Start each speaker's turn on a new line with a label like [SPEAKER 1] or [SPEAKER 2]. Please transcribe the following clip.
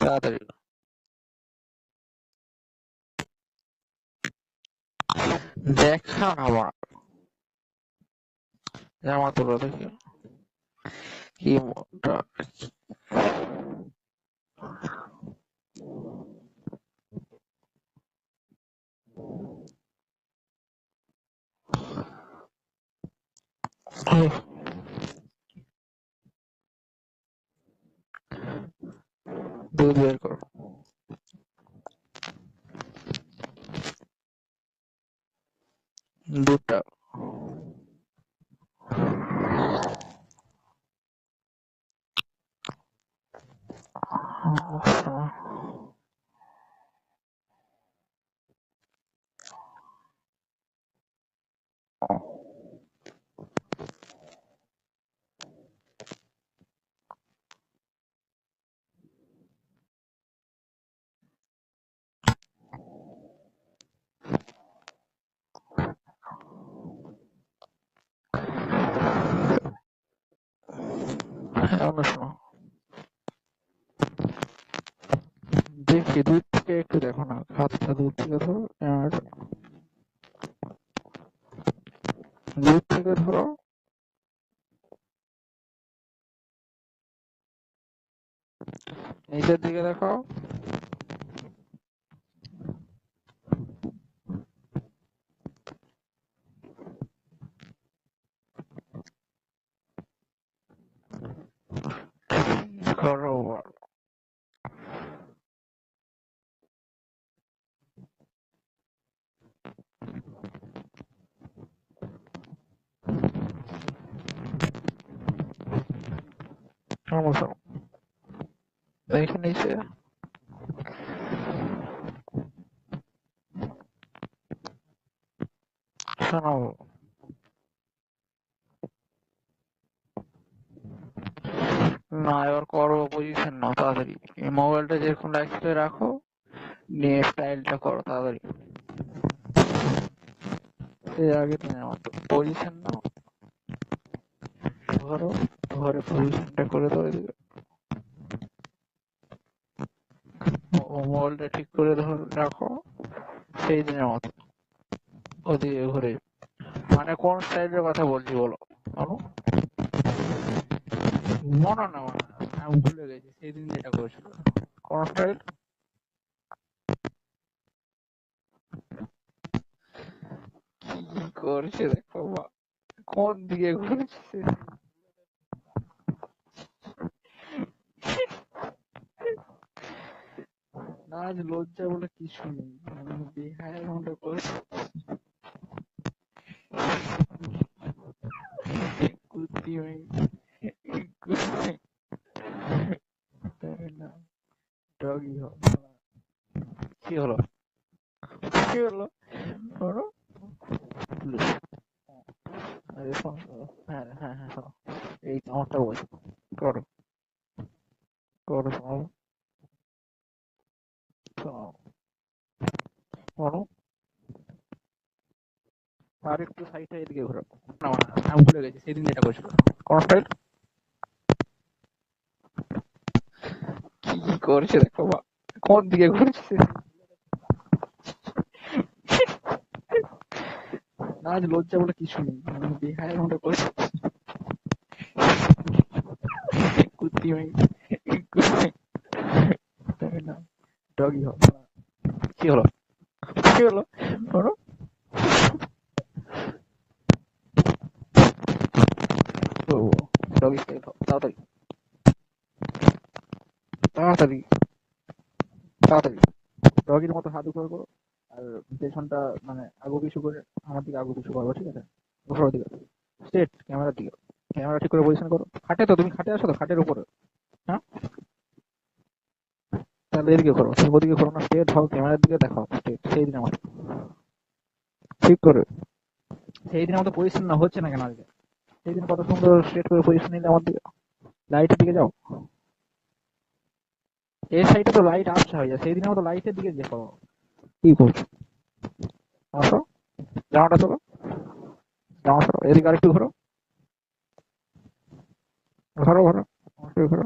[SPEAKER 1] তাড়াতাড়ি দেখা আমার জামা তুলো দেখি কি মোটা দুধ বের করো দুধটা এমন শোনো দেখি দুধ থেকে একটু দেখো না হাতটা দুধ থেকে ধরো আর দুধ থেকে ধরো নিচের দিকে দেখো করো সমস্যা দেখে নিচে শোনো না এবার করো পজিশন নাও তাড়াতাড়ি এই মোবাইলটা যেরকম রাখতে রাখো নিয়ে স্টাইলটা করো তাড়াতাড়ি এর আগে তুমি আমার পজিশন নাও ধরো ধরে পজিশনটা করে দাও এদিকে মোবাইলটা ঠিক করে ধরে রাখো সেই দিনের মতো ওদিকে ঘুরে মানে কোন স্টাইলের কথা বলছি বলো বলো মনে না আমি ভুলে গেছি সেই দিন যেটা করেছিল কোন স্টাইল কি করছে দেখো কোন দিকে ঘুরছে না আজ লজ্জা বলে কিছু নেই বিহারের মতো করছে কুত্তি ডগি কি হলো কি হলো করো হ্যাঁ হ্যাঁ হ্যাঁ এই আমারটা বল করো করো শোনাবো করো আর একটু সাইডটা এদিকে ঘোরো না আমি ভুলে গেছি সেদিন যেটা করেছিল কোন স্টাইল কি করছে দেখো কোন দিকে ঘুরছে না আজ লজ্জা বলে কিছু নেই বিহারের মতো করছে কুত্তি ডগি হলো কি হলো কি হলো করো ডগি স্টাইল তাড়াতাড়ি তাড়াতাড়ি তাড়াতাড়ি ডগির মতো হাত উপরে করো আর পেছনটা মানে আগু পিছু করে আমার দিকে আগু পিছু করবো ঠিক আছে ঘোরার দিকে স্ট্রেট ক্যামেরার দিকে ক্যামেরা ঠিক করে পজিশন করো খাটে তো তুমি খাটে আসো তো খাটের উপরে হ্যাঁ তাহলে এদিকে করো তুমি ওদিকে করো না স্ট্রেট হও ক্যামেরার দিকে দেখাও স্ট্রেট সেই দিন আমার ঠিক করে সেই দিন আমাদের পজিশন না হচ্ছে না কেন আজকে সেই দিন কত সুন্দর স্ট্রেট করে পজিশন নিলে আমার দিকে লাইটের দিকে যাও এই সাইডে তো লাইট আবছা হয়ে যায় সেই দিন আমাদের লাইটের দিকে দেখো কি করছো আসো জামাটা তোলো জামা সরো এদিকে আরেকটু ঘোরো ঘোরো ঘোরো ঘোরো